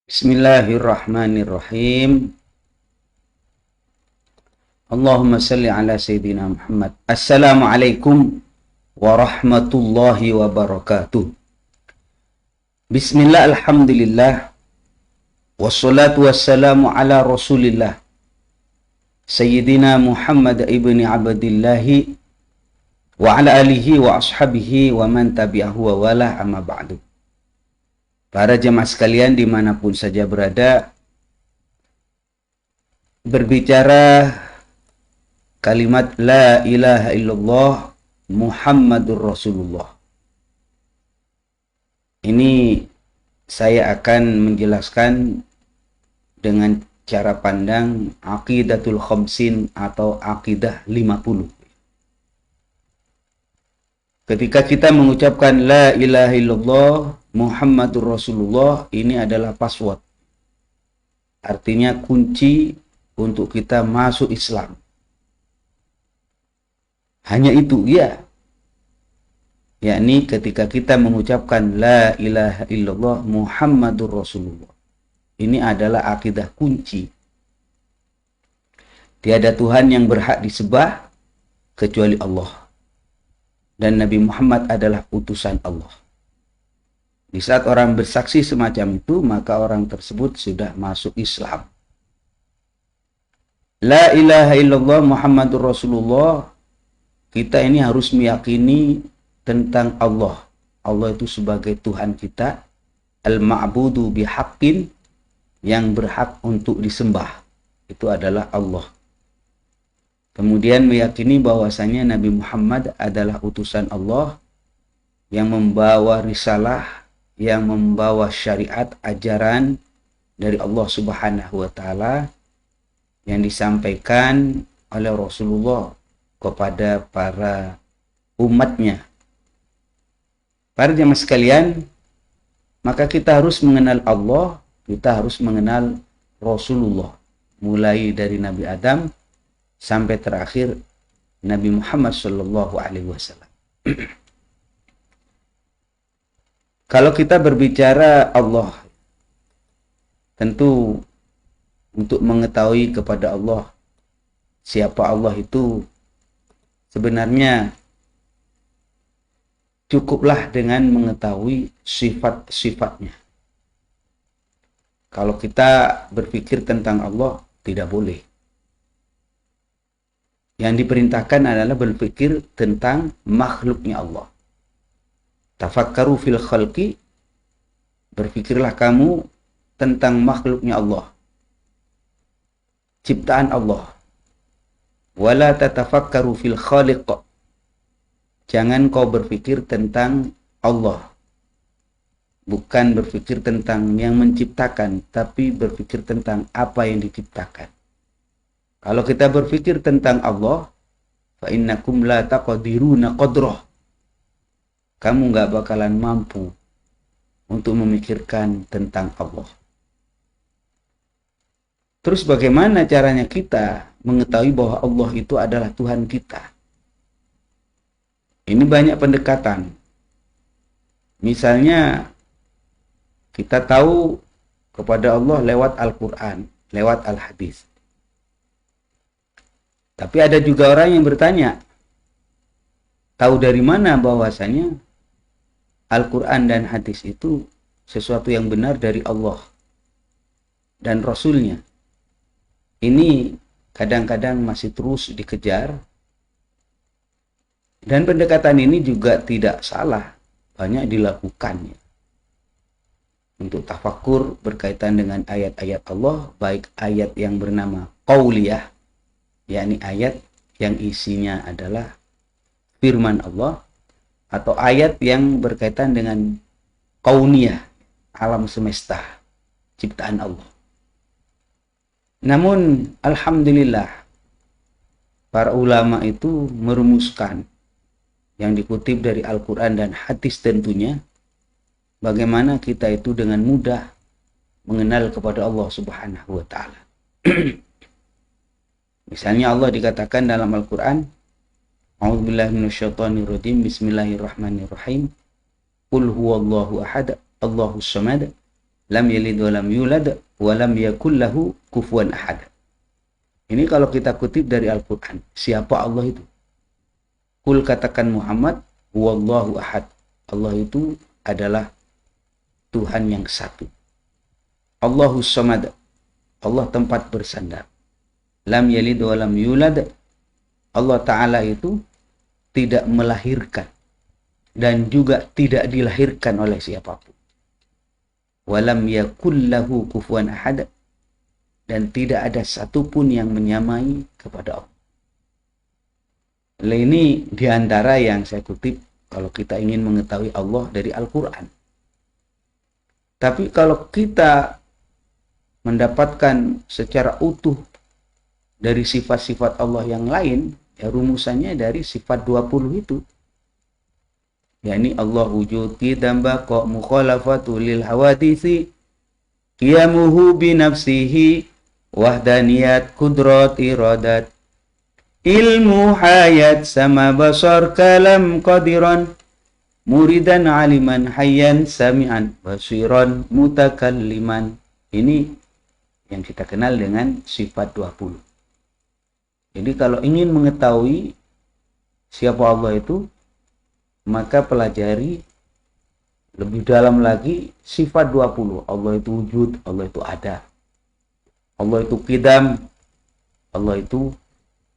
Bismillahirrahmanirrahim. Allahumma salli ala Sayyidina Muhammad. Assalamualaikum warahmatullahi wabarakatuh. Bismillah, alhamdulillah. Wassalatu wassalamu ala rasulillah. Sayyidina Muhammad ibni Abdillahi wa ala alihi wa ashabihi wa man tabi'ahu wa wala amma ba'du. Para jemaah sekalian dimanapun saja berada, berbicara kalimat La ilaha illallah Muhammadur Rasulullah. Ini saya akan menjelaskan dengan cara pandang Aqidatul Khamsin atau Aqidah 50. Ketika kita mengucapkan La ilaha illallah Muhammadur Rasulullah, ini adalah password. Artinya kunci untuk kita masuk Islam. Hanya itu, ya. Yakni ketika kita mengucapkan La ilaha illallah Muhammadur Rasulullah. Ini adalah akidah kunci. Tiada Tuhan yang berhak disembah kecuali Allah. Dan Nabi Muhammad adalah utusan Allah. Di saat orang bersaksi semacam itu, maka orang tersebut sudah masuk Islam. La ilaha illallah Muhammadur Rasulullah, kita ini harus meyakini tentang Allah. Allah itu sebagai Tuhan kita, al-ma'budu bihaqqin, yang berhak untuk disembah. Itu adalah Allah. Kemudian meyakini bahwasanya Nabi Muhammad adalah utusan Allah yang membawa risalah, yang membawa syariat ajaran dari Allah Subhanahu wa taala yang disampaikan oleh Rasulullah kepada para umatnya. Para jemaah sekalian, maka kita harus mengenal Allah, kita harus mengenal Rasulullah, mulai dari Nabi Adam sampai terakhir Nabi Muhammad sallallahu alaihi wasallam. Kalau kita berbicara Allah, tentu untuk mengetahui kepada Allah siapa Allah itu sebenarnya cukuplah dengan mengetahui sifat-sifatnya. Kalau kita berpikir tentang Allah, tidak boleh. Yang diperintahkan adalah berpikir tentang makhluknya Allah. Tafakkaru fil khalqi, berpikirlah kamu tentang makhluknya Allah, ciptaan Allah. Wala tatafakkaru fil khaliq, jangan kau berpikir tentang Allah, bukan berpikir tentang yang menciptakan, tapi berpikir tentang apa yang diciptakan. Kalau kita berpikir tentang Allah, fa innakum la taqdiruna qadrah, kamu nggak bakalan mampu untuk memikirkan tentang Allah. Terus bagaimana caranya kita mengetahui bahwa Allah itu adalah Tuhan kita? Ini banyak pendekatan. Misalnya kita tahu kepada Allah lewat Al-Quran, lewat Al-Hadis. Tapi ada juga orang yang bertanya, tahu dari mana bahwasanya Al-Quran dan hadis itu sesuatu yang benar dari Allah dan Rasulnya? Ini kadang-kadang masih terus dikejar. Dan pendekatan ini juga tidak salah, banyak dilakukannya. Untuk tafakkur berkaitan dengan ayat-ayat Allah, baik ayat yang bernama qauliyah, yakni ayat yang isinya adalah firman Allah, atau ayat yang berkaitan dengan kauniyah, alam semesta, ciptaan Allah. Namun alhamdulillah, para ulama itu merumuskan yang dikutip dari Al-Quran dan hadis tentunya, bagaimana kita itu dengan mudah mengenal kepada Allah Subhanahu wa ta'ala. Misalnya Allah dikatakan dalam Al-Quran, A'udzubillahi minasyaitonirrajim, bismillahirrahmanirrahim, Qul huwallahu ahad, Allahus samad, lam yalid wa lam yulad wa lam yakul lahu kufuwan ahad. Ini kalau kita kutip dari Al-Quran. Siapa Allah itu? Kul, katakan Muhammad, huwallahu ahad. Allah itu adalah Tuhan yang satu. Allahus samad. Allah tempat bersandar. Lam yalid wa lam yulad. Allah Ta'ala itu tidak melahirkan dan juga tidak dilahirkan oleh siapapun. Walam yakul lahu kufuwan ahad, dan tidak ada satupun yang menyamai kepada Allah. Ini diantara yang saya kutip kalau kita ingin mengetahui Allah dari Al-Quran. Tapi kalau kita mendapatkan secara utuh dari sifat-sifat Allah yang lain, ya rumusannya dari sifat 20 itu. yakni Allah wujud qidam baqa mukhalafatu lil hawadisi qiyamuhu bi nafsihi wahdaniyat qudrat iradat ilmu hayat sama basar kalam qadiran muridan aliman hayyan sami'an basiran mutakalliman. Ini yang kita kenal dengan sifat 20. Jadi kalau ingin mengetahui siapa Allah itu, maka pelajari lebih dalam lagi sifat 20. Allah itu wujud, Allah itu ada. Allah itu qidam, Allah itu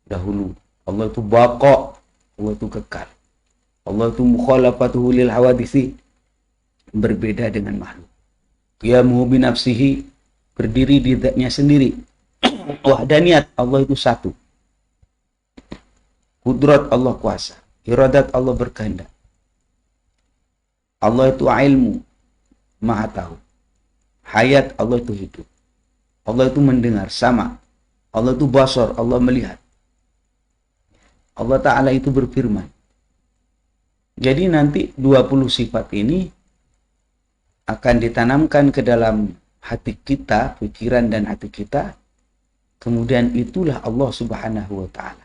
dahulu. Allah itu baqa, Allah itu kekal. Allah itu mukhalafatuhu lil hawadisi, berbeda dengan makhluk. Qiyamuhu bi nafsihi, berdiri di zatnya sendiri. Wahdaniyat, Allah itu satu. Kudrat, Allah kuasa. Iradat, Allah berkehendak. Allah itu ilmu, maha tahu. Hayat, Allah itu hidup. Allah itu mendengar, sama. Allah itu basar, Allah melihat. Allah Ta'ala itu berfirman. Jadi nanti 20 sifat ini akan ditanamkan ke dalam hati kita, pikiran dan hati kita. Kemudian itulah Allah Subhanahu wa Ta'ala.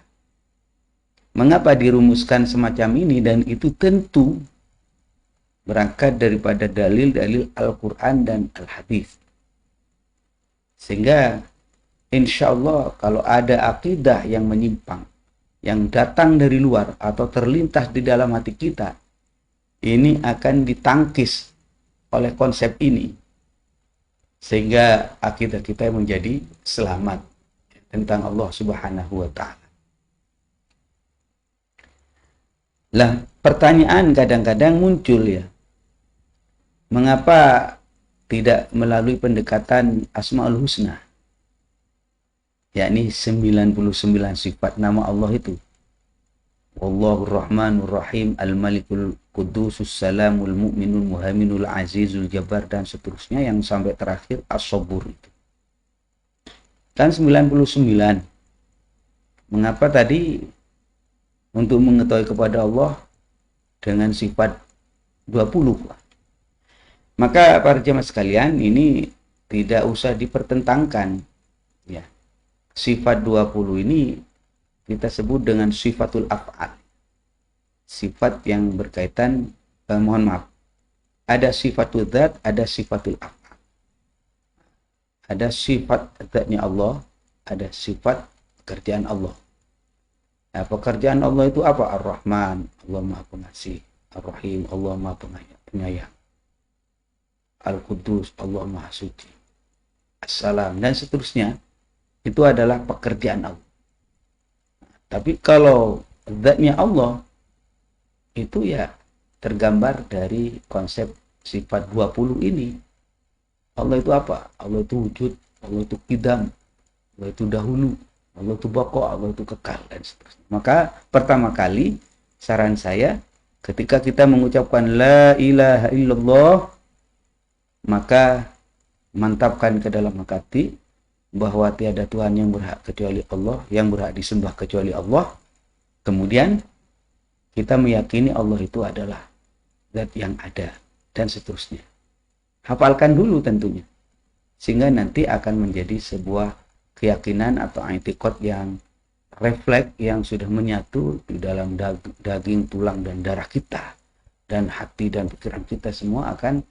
Mengapa dirumuskan semacam ini? Dan itu tentu berangkat daripada dalil-dalil Al-Quran dan Al-Hadis. Sehingga insya Allah kalau ada akidah yang menyimpang, yang datang dari luar atau terlintas di dalam hati kita, ini akan ditangkis oleh konsep ini. Sehingga akidah kita menjadi selamat tentang Allah Subhanahu wa Ta'ala. Lah, pertanyaan kadang-kadang muncul ya. Mengapa tidak melalui pendekatan Asmaul Husna? Yakni 99 sifat nama Allah itu. Wallahur Rahmanur Rahim, Al-Malikul Qudusus Salamul Mu'minul Muhaiminul Azizul Jabbar dan seterusnya yang sampai terakhir As-Sabur itu. Kan 99. Mengapa tadi untuk mengetahui kepada Allah dengan sifat 20? Maka para jemaah sekalian, ini tidak usah dipertentangkan ya. Sifat 20 ini kita sebut dengan sifatul af'al. Sifat yang berkaitan, mohon maaf, ada sifatul dzat, ada sifatul af'al. Ada sifat dzatnya Allah, ada sifat pekerjaan Allah. Nah, pekerjaan Allah itu apa? Ar-Rahman, Allah Maha Pengasih. Ar-Rahim, Allah Maha Penyayang. Al-Qudus, Allah Maha Suci. As-Salam, dan seterusnya. Itu adalah pekerjaan Allah. Tapi kalau zatnya Allah, itu ya tergambar dari konsep sifat 20 ini. Allah itu apa? Allah itu wujud, Allah itu qidam, Allah itu dahulu, Allah itu baqa, Allah itu kekal, dan seterusnya. Maka pertama kali saran saya, ketika kita mengucapkan la ilaha illallah, maka mantapkan ke dalam hati bahwa tiada Tuhan yang berhak kecuali Allah, yang berhak disembah kecuali Allah. Kemudian kita meyakini Allah itu adalah zat yang ada, dan seterusnya. Hafalkan dulu tentunya, sehingga nanti akan menjadi sebuah keyakinan atau i'tiqad yang refleks, yang sudah menyatu di dalam daging, tulang, dan darah kita, dan hati dan pikiran kita semua akan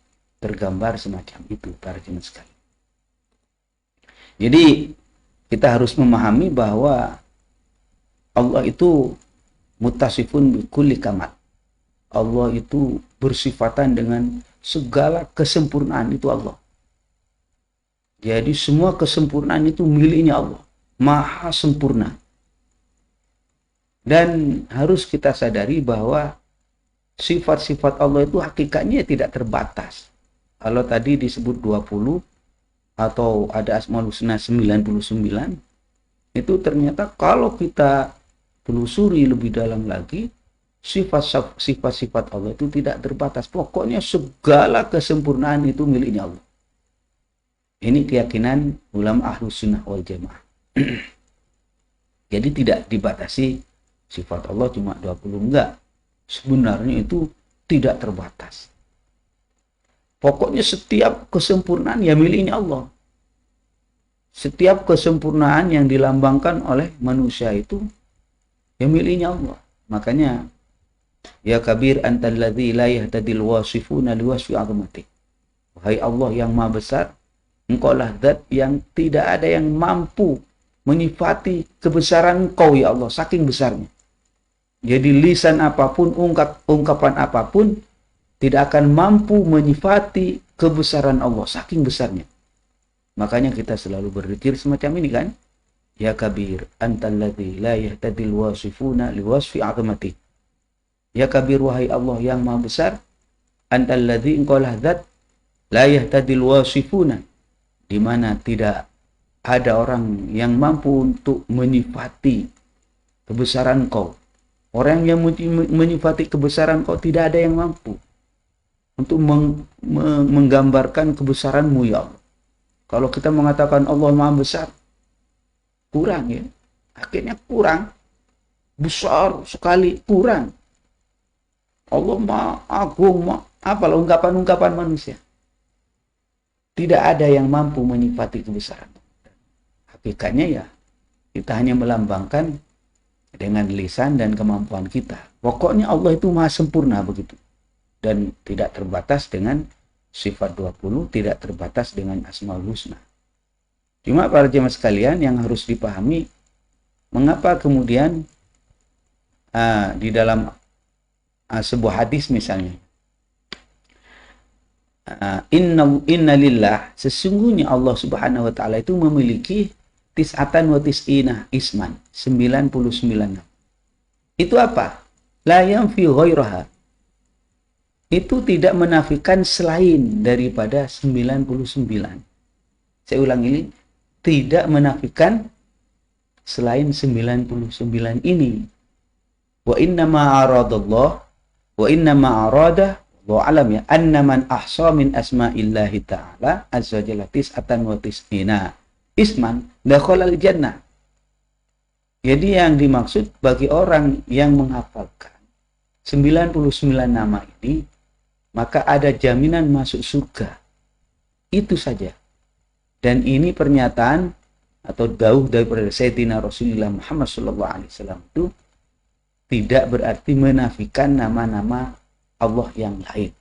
tergambar semacam itu para jemaah sekalian. Jadi kita harus memahami bahwa Allah itu mutasifun bi kulli kamal. Allah itu bersifatan dengan segala kesempurnaan itu Allah. Jadi semua kesempurnaan itu miliknya Allah. Maha sempurna. Dan harus kita sadari bahwa sifat-sifat Allah itu hakikatnya tidak terbatas. Kalau tadi disebut 20 atau ada Asmaul Husna 99, itu ternyata kalau kita telusuri lebih dalam lagi, sifat-sifat Allah itu tidak terbatas. Pokoknya segala kesempurnaan itu miliknya Allah. Ini keyakinan ulama Ahlus Sunnah wal Jamaah. Jadi tidak dibatasi sifat Allah cuma 20, enggak. Sebenarnya itu tidak terbatas. Pokoknya setiap kesempurnaan ya miliknya Allah. Setiap kesempurnaan yang dilambangkan oleh manusia itu ya miliknya Allah. Makanya ya kabir antal ladzi la yahtadil wasifuna liwasfi azmatik. Wahai Allah yang maha besar, engkaulah zat yang tidak ada yang mampu menyifati kebesaran engkau ya Allah, saking besarnya. Jadi lisan apapun, ungkapan apapun tidak akan mampu menyifati kebesaran Allah, saking besarnya. Makanya kita selalu berzikir semacam ini kan. Ya kabir antal ladzi la yahtadil wasifuna liwasfi azmatik. Ya kabir wahai Allah yang maha besar, antal ladzi engkaulah zat la yahtadil wasifuna, di mana tidak ada orang yang mampu untuk menyifati kebesaran kau. Orang yang menyifati kebesaran kau tidak ada yang mampu untuk menggambarkan kebesaranmu ya Allah. Kalau kita mengatakan Allah maha besar, kurang ya. Akhirnya kurang. Besar sekali, kurang. Allah maha agung, apalah ungkapan-ungkapan manusia. Tidak ada yang mampu menyifati kebesaran. Hakikatnya ya, kita hanya melambangkan dengan lisan dan kemampuan kita. Pokoknya Allah itu maha sempurna begitu. Dan tidak terbatas dengan sifat 20, tidak terbatas dengan Asmaul Husna. Cuma para jemaah sekalian yang harus dipahami, mengapa kemudian di dalam sebuah hadis misalnya, inna lillah, sesungguhnya Allah subhanahu wa ta'ala itu memiliki tis'atan wa tis'ina isman, 99. Itu apa? La yanfi ghairaha. Itu tidak menafikan selain daripada 99. Saya ulang ini, tidak menafikan selain 99 ini. Wa inna ma aradallah, wa inna ma arada, wa alam ya, anna man ahsa min asma'illahi ta'ala azza jalla tis'atan wa tis'ina isman dakhalal jannah. Jadi yang dimaksud bagi orang yang menghafalkan 99 nama ini, maka ada jaminan masuk surga. Itu saja. Dan ini pernyataan atau dauh daripada Sayyidina Rasulullah Muhammad SAW itu tidak berarti menafikan nama-nama Allah yang lain.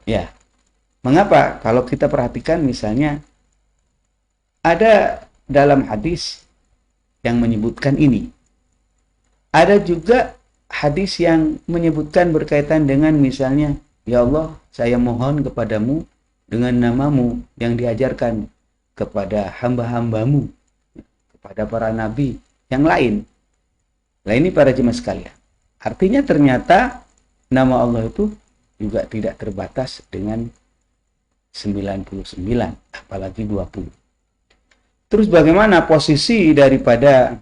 Ya. Mengapa? Kalau kita perhatikan misalnya ada dalam hadis yang menyebutkan ini. Ada juga hadis yang menyebutkan berkaitan dengan misalnya, ya Allah, saya mohon kepadamu dengan namamu yang diajarkan kepada hamba-hambamu, kepada para nabi yang lain. Nah ini para jemaah sekalian. Artinya ternyata nama Allah itu juga tidak terbatas dengan 99, apalagi 20. Terus bagaimana posisi daripada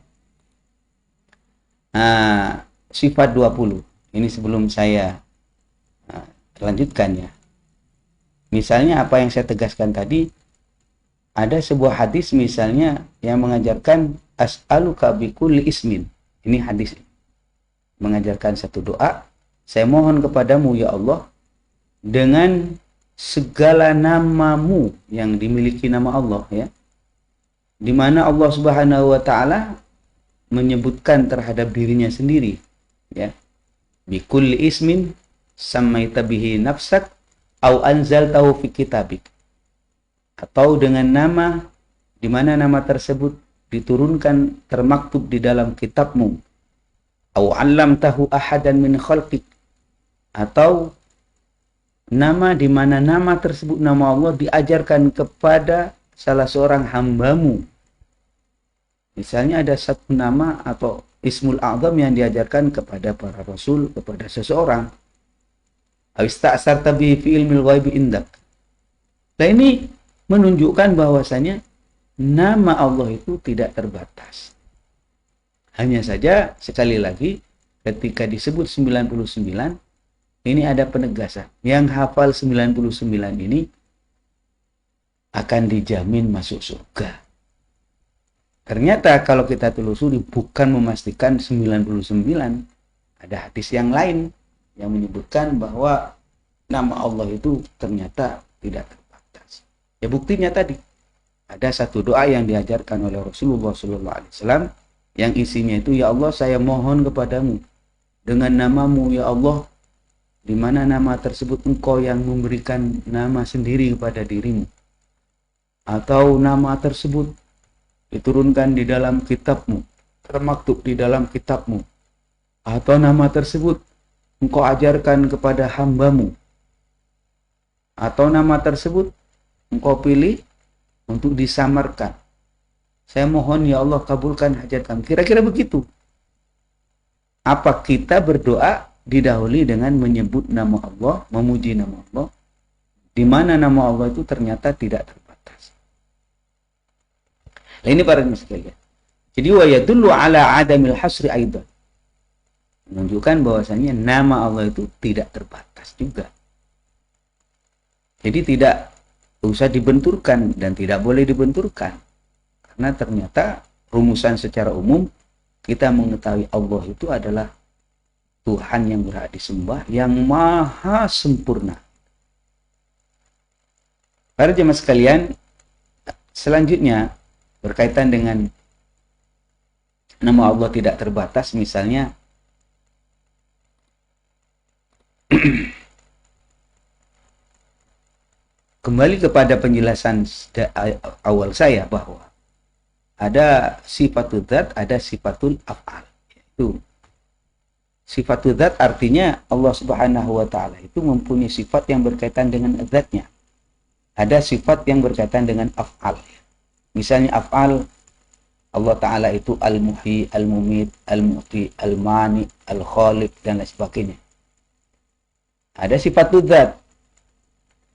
sifat 20? Ini sebelum saya lanjutkan ya. Misalnya apa yang saya tegaskan tadi, ada sebuah hadis misalnya yang mengajarkan as'aluka bikulli ismin. Ini hadis mengajarkan satu doa, saya mohon kepadamu ya Allah dengan segala namamu yang dimiliki nama Allah ya. Di mana Allah Subhanahu wa taala menyebutkan terhadap dirinya sendiri ya. Bikulli ismin sammaita bihi nafsak au anzaltahu fi kitabik, atau dengan nama di mana nama tersebut diturunkan termaktub di dalam kitabmu, au 'allamtahu ahadan min khalqik, atau nama di mana nama tersebut, nama Allah, diajarkan kepada salah seorang hambamu. Misalnya ada satu nama atau ismul a'zam yang diajarkan kepada para rasul, kepada seseorang. Awista'sarta bihi fi ilmil ghaibi indak. Nah, ini menunjukkan bahwasanya nama Allah itu tidak terbatas. Hanya saja sekali lagi ketika disebut 99, ini ada penegasan. Yang hafal 99 ini akan dijamin masuk surga. Ternyata kalau kita telusuri bukan memastikan 99. Ada hadis yang lain yang menyebutkan bahwa nama Allah itu ternyata tidak terbatas. Ya buktinya tadi ada satu doa yang diajarkan oleh Rasulullah SAW yang isinya itu, ya Allah saya mohon kepadamu dengan namamu ya Allah, di mana nama tersebut engkau yang memberikan nama sendiri kepada dirimu, atau nama tersebut diturunkan di dalam kitabmu, termaktub di dalam kitabmu, atau nama tersebut engkau ajarkan kepada hambamu, atau nama tersebut engkau pilih untuk disamarkan. Saya mohon ya Allah kabulkan hajat kami. Kira-kira begitu. Apa kita berdoa didahului dengan menyebut nama Allah, memuji nama Allah, di mana nama Allah itu ternyata tidak terbatas. Nah, ini para sekalian. Jadi wa yadullu ala adamil hasri aidan. Menunjukkan bahwasanya nama Allah itu tidak terbatas juga. Jadi tidak usah dibenturkan dan tidak boleh dibenturkan. Karena ternyata rumusan secara umum kita mengetahui Allah itu adalah Tuhan yang berhak disembah, yang maha sempurna. Para jemaah sekalian, selanjutnya berkaitan dengan nama Allah tidak terbatas, misalnya kembali kepada penjelasan awal saya bahwa ada sifatul dzat, ada sifatul af'al. Itu sifatul dzat artinya Allah Subhanahu wa taala itu mempunyai sifat yang berkaitan dengan dzatnya. Ada sifat yang berkaitan dengan af'al. Misalnya af'al Allah taala itu al-muhyi, al-mumit, al-mu'ti, al-mani, al-khaliq dan lain sebagainya. Ada sifatul dzat.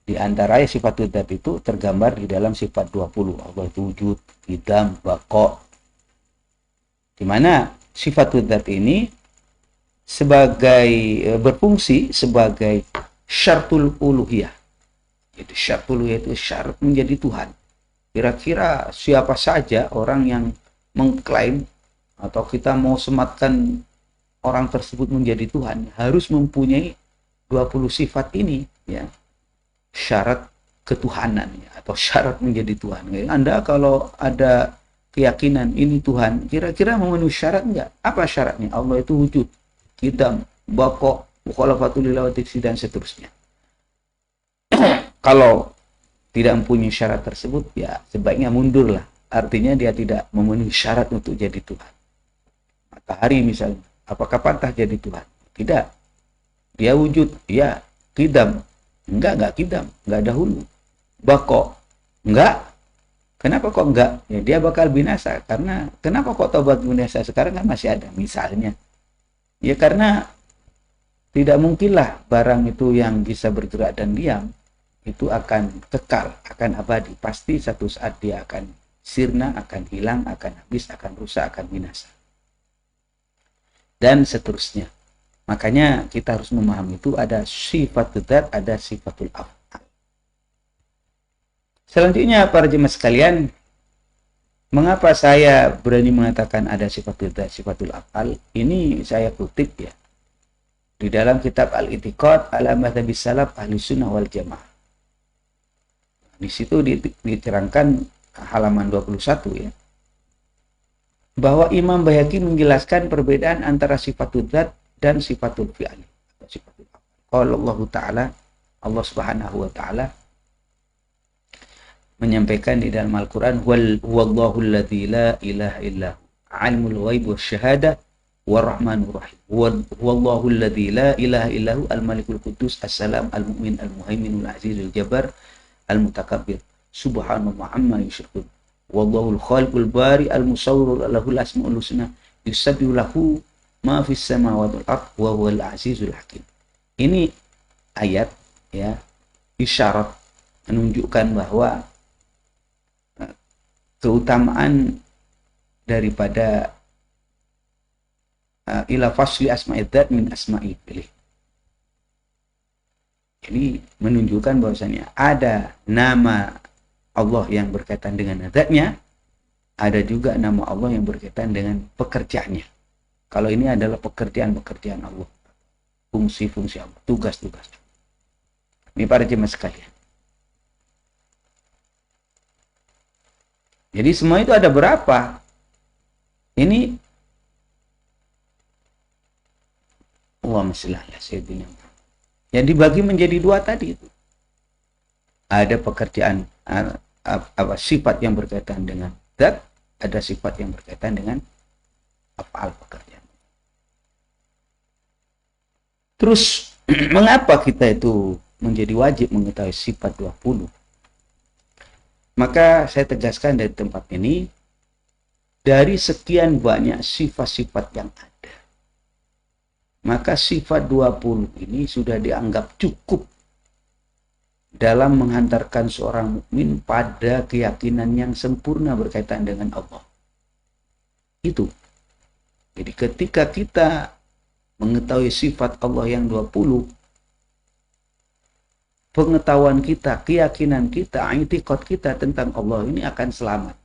Di antara sifatul dzat itu tergambar di dalam sifat 20. Allah itu wujud, qidam, baqa. Di mana sifatul dzat ini sebagai berfungsi sebagai syartul uluhiyah. Jadi syartul uluhiyah itu syarat menjadi Tuhan. Kira-kira siapa saja orang yang mengklaim atau kita mau sematkan orang tersebut menjadi Tuhan harus mempunyai 20 sifat ini, ya. Syarat ketuhanan ya, atau syarat menjadi Tuhan. Anda kalau ada keyakinan ini Tuhan, kira-kira memenuhi syarat enggak? Apa syaratnya? Allah itu wujud, qidam, baqa, mukhalafatul lilawatiksi dan seterusnya. Kalau tidak mempunyai syarat tersebut, ya sebaiknya mundurlah. Artinya dia tidak memenuhi syarat untuk jadi Tuhan. Matahari misalnya, apakah pantas jadi Tuhan? Tidak. Dia wujud, ya, qidam. Enggak kidam, enggak dahulu. Bako, enggak. Kenapa kok enggak? Ya dia bakal binasa. Karena kenapa kok tobat binasa sekarang kan masih ada misalnya. Ya karena tidak mungkinlah barang itu yang bisa bergerak dan diam itu akan kekal, akan abadi. Pasti satu saat dia akan sirna, akan hilang, akan habis, akan rusak, akan binasa. Dan seterusnya. Makanya kita harus memahami itu ada sifatul dzat, ada sifatul af'al. Selanjutnya para jemaah sekalian, mengapa saya berani mengatakan ada sifatul dzat, sifatul af'al? Ini saya kutip ya. Di dalam kitab Al-I'tiqad ala Madhabis Salaf Ahli Sunnah wal Jamaah. Di situ diterangkan halaman 21 ya. Bahwa Imam Baihaqi menjelaskan perbedaan antara sifatul dzat dan sifatul fi'al. Sifatul af'al. Qala Allah Ta'ala, Allah Subhanahu wa taala menyampaikan di dalam Al-Qur'an, huwallahu alladzi la ilaha illahu alimul ghaib wasyahadah warrahmanur rahim. Huwallahu alladzi la ilaha illahu al-malikul quddus as-salam al-mu'min al-muhaiminul azizul jabbar al-mutakabbir subhanallah amma yusyrikun. Wallahul khaliqul bari al-musawwir lahul asmaul husna yusabbihu lahu ma fis samawati wal ardh wa huwal azizul hakim. Ini ayat ya isyarat menunjukkan bahwa keutamaan daripada ila fasli asma'id dzat min asma'il pilih. Ini menunjukkan bahwasanya ada nama Allah yang berkaitan dengan zatnya, ada juga nama Allah yang berkaitan dengan pekerjaannya. Kalau ini adalah pekerjaan-pekerjaan Allah, fungsi-fungsi Allah, tugas-tugas. Ini para jemaah sekalian. Jadi semua itu ada berapa? Ini Allahumma shalli ala sayyidina Muhammad. Yang dibagi menjadi dua tadi itu. Ada pekerjaan sifat yang berkaitan dengan zat, ada sifat yang berkaitan dengan af'al pekerjaan. Terus mengapa kita itu menjadi wajib mengetahui sifat 20? Maka saya tegaskan dari tempat ini, dari sekian banyak sifat-sifat yang ada, maka sifat 20 ini sudah dianggap cukup dalam menghantarkan seorang mukmin pada keyakinan yang sempurna berkaitan dengan Allah. Itu. Jadi ketika kita mengetahui sifat Allah yang 20, pengetahuan kita, keyakinan kita, i'tiqad kita tentang Allah ini akan selamat.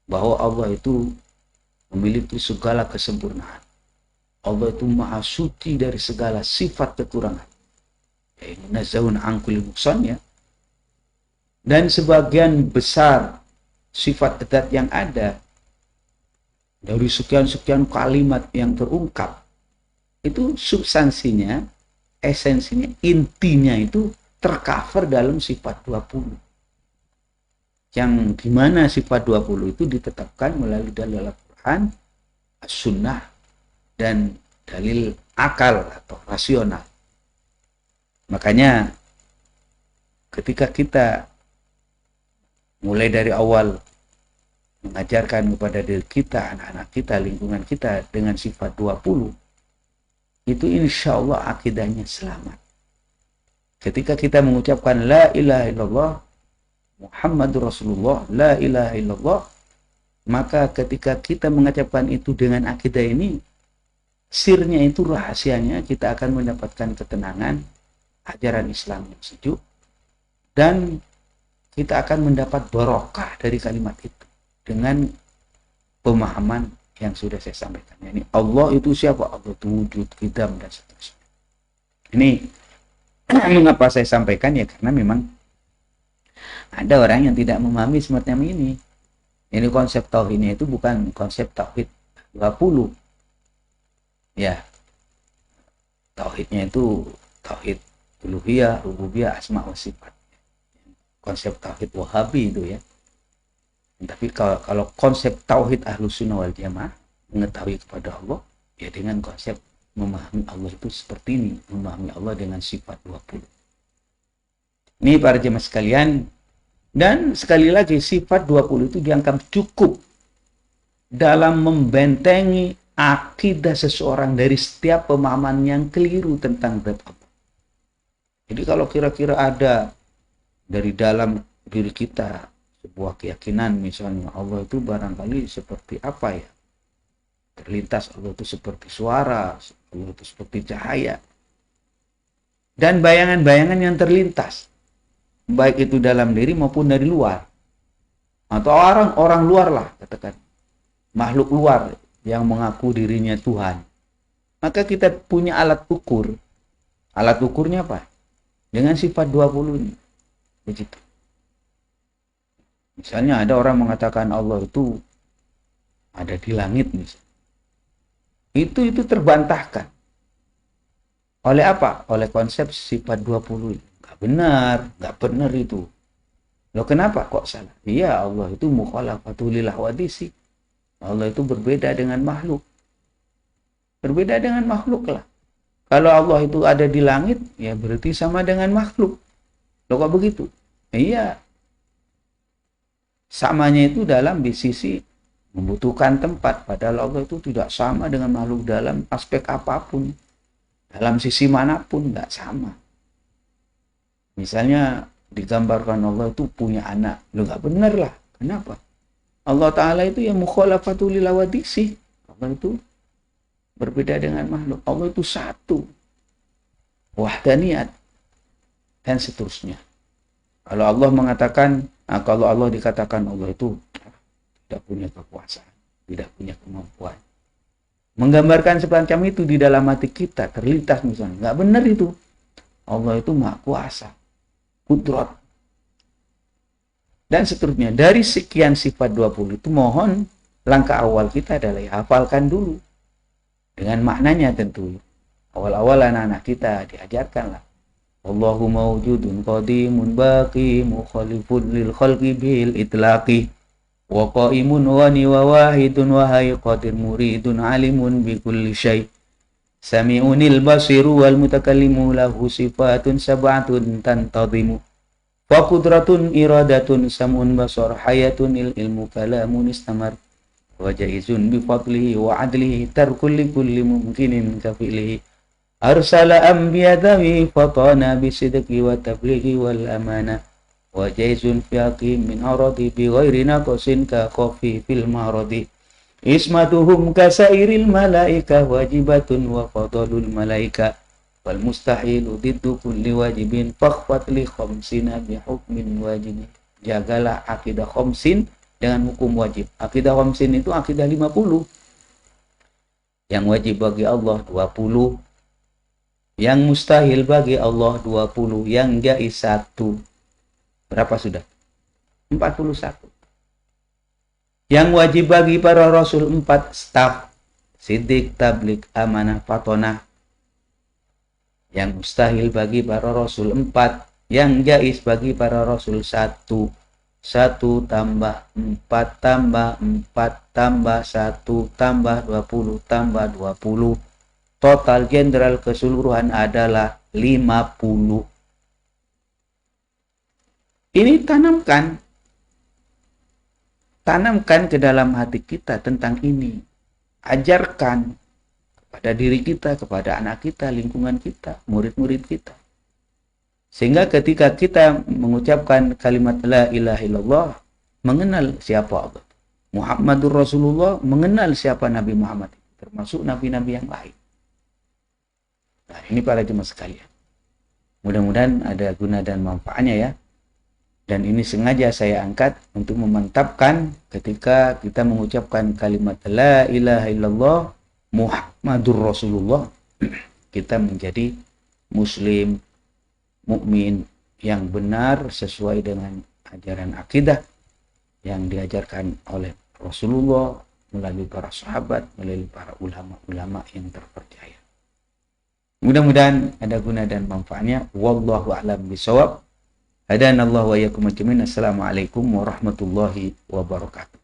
Bahwa Allah itu memiliki segala kesempurnaan. Allah itu maha suci dari segala sifat kekurangan. Nazahun angkul nuksan ya. Dan sebagian besar sifat zat yang ada dari sekian-sekian kalimat yang terungkap, itu substansinya, esensinya, intinya itu tercover dalam sifat 20. Yang dimana sifat 20 itu ditetapkan melalui dalil Al-Quran, As-Sunnah, dan dalil akal atau rasional. Makanya ketika kita mulai dari awal mengajarkan kepada diri kita, anak-anak kita, lingkungan kita dengan sifat 20, itu insya Allah akidahnya selamat. Ketika kita mengucapkan la ilaha illallah Muhammadur Rasulullah, la ilaha illallah, maka ketika kita mengucapkan itu dengan akidah ini, sirnya itu, rahasianya, kita akan mendapatkan ketenangan, ajaran Islam yang sejuk, dan kita akan mendapat barokah dari kalimat itu dengan pemahaman yang sudah saya sampaikan. Ini Allah itu siapa? Allah itu wujud, qidam, dan seterusnya. Ini mengapa saya sampaikan ya, karena memang ada orang yang tidak memahami semacam ini. Ini konsep tauhidnya itu bukan konsep tauhid 20. Ya. Tauhidnya itu tauhid uluhiyah, rububiyah, asma wa sifat. Konsep tauhid Wahabi itu ya. Tapi kalau konsep tauhid Ahlus Sunnah wal Jamaah, mengetahui kepada Allah ya dengan konsep memahami Allah itu seperti ini, memahami Allah dengan sifat 20. Ini para jemaah sekalian, dan sekali lagi sifat 20 itu dianggap cukup dalam membentengi akidah seseorang dari setiap pemahaman yang keliru tentang zat Allah. Jadi kalau kira-kira ada dari dalam diri kita sebuah keyakinan, misalnya Allah itu barangkali seperti apa ya, terlintas Allah itu seperti suara, Allah itu seperti cahaya, dan bayangan-bayangan yang terlintas, baik itu dalam diri maupun dari luar, atau orang luar lah, katakan makhluk luar yang mengaku dirinya Tuhan, maka kita punya alat ukur. Alat ukurnya apa? Dengan sifat 20 ini. Begitu. Misalnya ada orang mengatakan Allah itu ada di langit misalnya. Itu terbantahkan. Oleh apa? Oleh konsep sifat 20 ini. Enggak nggak benar itu. Loh kenapa kok salah? Iya, Allah itu mukhalafatul lil hawadisi. Allah itu berbeda dengan makhluk. Berbeda dengan makhluk lah. Kalau Allah itu ada di langit, ya berarti sama dengan makhluk. Loh kok begitu? Iya. Samanya itu dalam di sisi membutuhkan tempat. Padahal Allah itu tidak sama dengan makhluk dalam aspek apapun. Dalam sisi manapun nggak sama. Misalnya digambarkan Allah itu punya anak. Loh nggak benar lah. Kenapa? Allah Ta'ala itu yang mukhalafatul lil hawadisi. Allah itu berbeda dengan makhluk. Allah itu satu. Wahdaniyat. Dan seterusnya. Kalau Allah mengatakan, kalau Allah dikatakan Allah itu tidak punya kekuasaan, tidak punya kemampuan. Menggambarkan semacam itu di dalam hati kita, terlintas misalnya. Nggak benar itu. Allah itu maha kuasa. Kudrat. Dan seterusnya. Dari sekian sifat 20 itu mohon langkah awal kita adalah hafalkan dulu. Dengan maknanya tentu. Awal-awal anak-anak kita diajarkanlah. Allahu mawjudun qadimun baqi mukhalifun lil khalqi bil itlaqi wa qaimun wa wahidun wa qadir muridun alimun bi kulli syai sami'unil basiru wal mutakallimu lahu sifatun sab'atun tantadhimu wa qudratun iradatun sam'un basar hayatun ilmu kalamun istamar wa jaizun bi fadlihi wa adlihi tarkul li kulli mumkinin kafilihi arsala anbiya dawi fatana bisidqi wa tablighi wal amana wa jaizun fi aqim min aradi bi ghairi naqsin ka khafi fil maradi ismatuhum kasairil malaika wajibatun wa fadlul malaika wal mustahilu diddu kulli wajibin fakhfat li khamsina bi hukmin wajib. Jagalah akidah khamsin dengan hukum wajib. Akidah khamsin itu akidah 50. Yang wajib bagi Allah 20. Yang mustahil bagi Allah 20. Yang jaiz 1. Berapa sudah? 41. Yang wajib bagi para rasul 4 staf. Siddiq, tablik, amanah, fatonah. Yang mustahil bagi para rasul 4. Yang jaiz bagi para rasul 1. 1 tambah 4 tambah 4 tambah 1 tambah 20 tambah 20. Total jenderal keseluruhan adalah 50. Ini tanamkan ke dalam hati kita tentang ini. Ajarkan kepada diri kita, kepada anak kita, lingkungan kita, murid-murid kita. Sehingga ketika kita mengucapkan kalimat la ilaha illallah, mengenal siapa Allah. Muhammadur Rasulullah, mengenal siapa Nabi Muhammad, termasuk nabi-nabi yang lain. Nah, ini para jemaah sekalian. Mudah-mudahan ada guna dan manfaatnya ya. Dan ini sengaja saya angkat untuk memantapkan ketika kita mengucapkan kalimat la ilaha illallah Muhammadur Rasulullah, kita menjadi muslim, mukmin yang benar sesuai dengan ajaran akidah yang diajarkan oleh Rasulullah melalui para sahabat, melalui para ulama-ulama yang terpercaya. Mudah-mudahan ada guna dan manfaatnya. Wallahu a'lam bishawab. Hadanallahu wa iyyakum ajmain. Assalamualaikum warahmatullahi wabarakatuh.